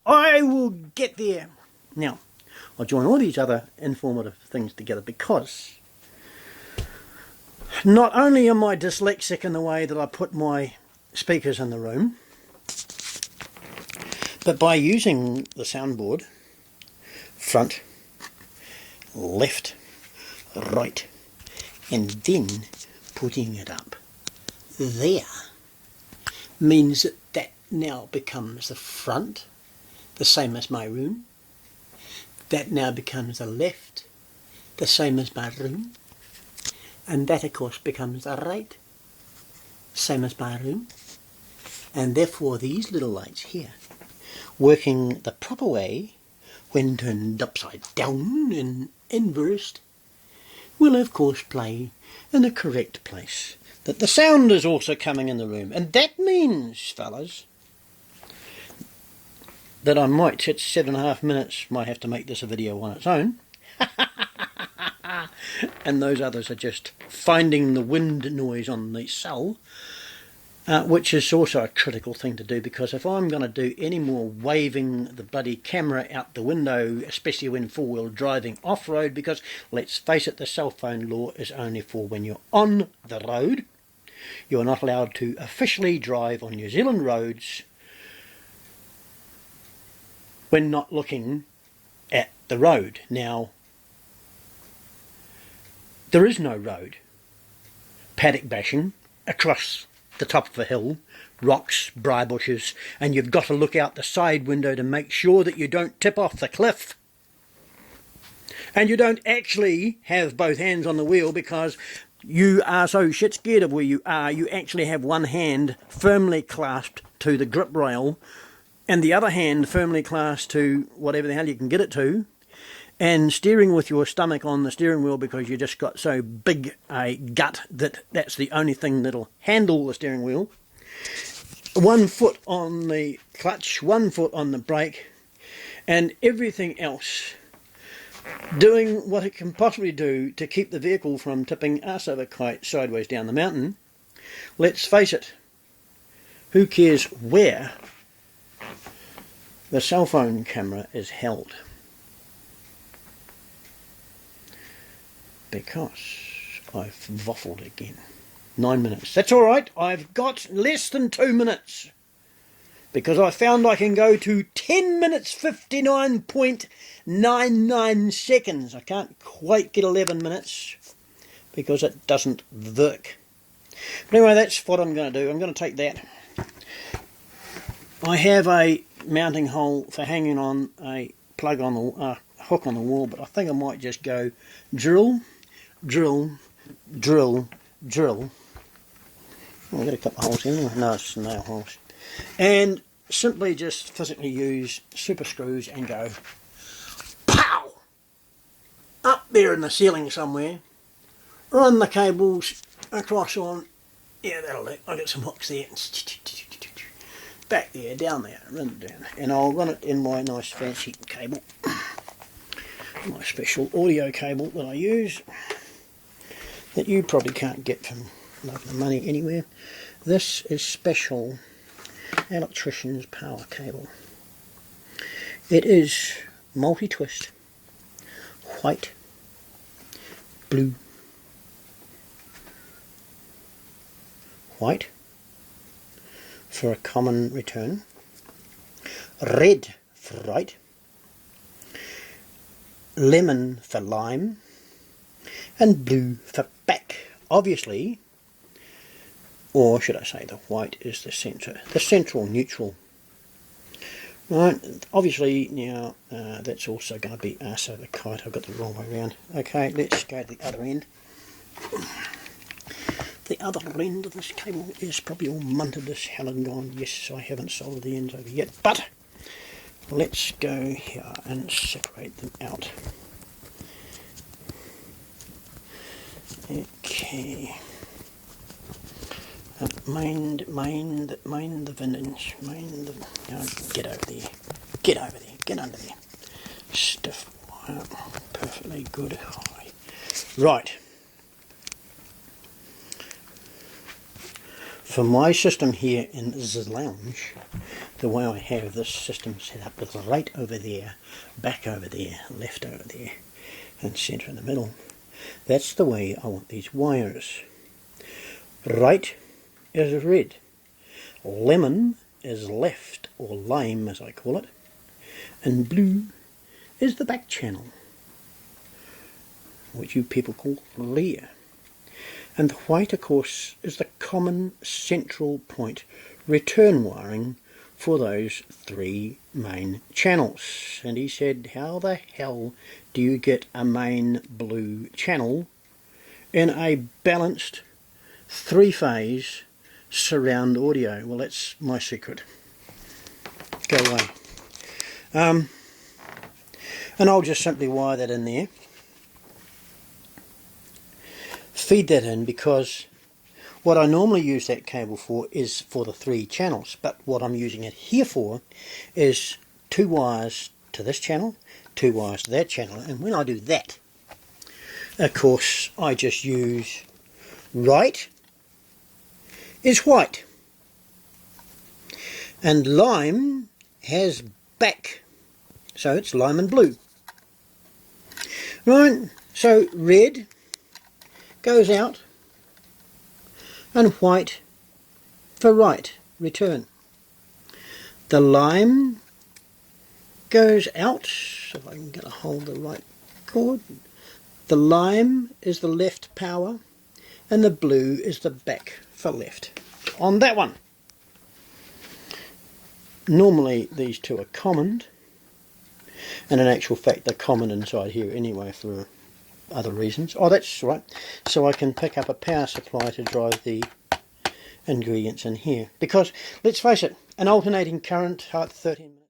I will get there. Now, I'll join all these other informative things together because not only am I dyslexic in the way that I put my speakers in the room, but by using the soundboard, front, left, right, and then putting it up there, means that that now becomes the front, the same as my room. That now becomes the left, the same as my room. And that of course becomes the right, same as my room. And therefore these little lights here, working the proper way when turned upside down and inversed, will of course play in the correct place, that the sound is also coming in the room. And that means, fellas, that I might, it's 7.5 minutes, might have to make this a video on its own. And those others are just finding the wind noise on the cell, which is also a critical thing to do, because if I'm going to do any more waving the bloody camera out the window, especially when four-wheel driving off-road, because let's face it, the cell phone law is only for when you're on the road. You're not allowed to officially drive on New Zealand roads when not looking at the road. Now, there is no road. Paddock bashing across the top of a hill, rocks, briar bushes, and you've got to look out the side window to make sure that you don't tip off the cliff. And you don't actually have both hands on the wheel because you are so shit scared of where you are, you actually have one hand firmly clasped to the grip rail and the other hand firmly clasped to whatever the hell you can get it to, and steering with your stomach on the steering wheel because you just got so big a gut that that's the only thing that'll handle the steering wheel. 1 foot on the clutch, 1 foot on the brake, and everything else doing what it can possibly do to keep the vehicle from tipping arse over kite sideways down the mountain. Let's face it, who cares where the cell phone camera is held? Because I've waffled again. 9 minutes. That's alright, I've got less than 2 minutes. Because I found I can go to 10 minutes 59.99 seconds. I can't quite get 11 minutes because it doesn't work. But anyway, that's what I'm going to do. I'm going to take that. I have a mounting hole for hanging on a plug on the hook on the wall, but I think I might just go drill, drill, drill, drill. Oh, I've got a couple of holes in. No, it's nail holes. And simply just physically use super screws and go pow! Up there in the ceiling somewhere. Run the cables across on, yeah, that'll do. I'll get some hooks there. Back there, down there, run it down. And I'll run it in my nice fancy cable. My special audio cable that I use, that you probably can't get from the money anywhere. This is special electrician's power cable. It is multi-twist, white, blue, white for a common return, red for right, lemon for lime, and blue for back. Obviously, or should I say the white is the centre, the central neutral. Right, obviously now that's also going to be arse over kite. I've got the wrong way around. Okay, let's go to the other end. The other end of this cable is probably all munted as hell and gone. Yes, I haven't soldered the ends over yet, but let's go here and separate them out. Okay. Mind the vintage. Get over there. Get over there. Get under there. Stiff wire. Perfectly good. High. Right. For my system here in the lounge, the way I have this system set up with right over there, back over there, left over there, and centre in the middle, that's the way I want these wires. Right is red, lemon is left, or lime as I call it, and blue is the back channel, which you people call rear. And the white, of course, is the common central point return wiring for those three main channels. And he said, how the hell do you get a main blue channel in a balanced three-phase surround audio? Well, that's my secret. Go away. And I'll just simply wire that in there. Feed that in, because what I normally use that cable for is for the three channels, but what I'm using it here for is 2 wires to this channel, 2 wires to that channel. And when I do that, of course, I just use right is white, and lime has back, so it's lime and blue. Right, so red goes out, and white for right, return. The lime goes out, so if I can get a hold of the right cord. The lime is the left power, and the blue is the back for left on that one. Normally these two are common, and in actual fact they're common inside here anyway for other reasons. Oh, that's right, so I can pick up a power supply to drive the ingredients in here, because let's face it, an alternating current at 13 minutes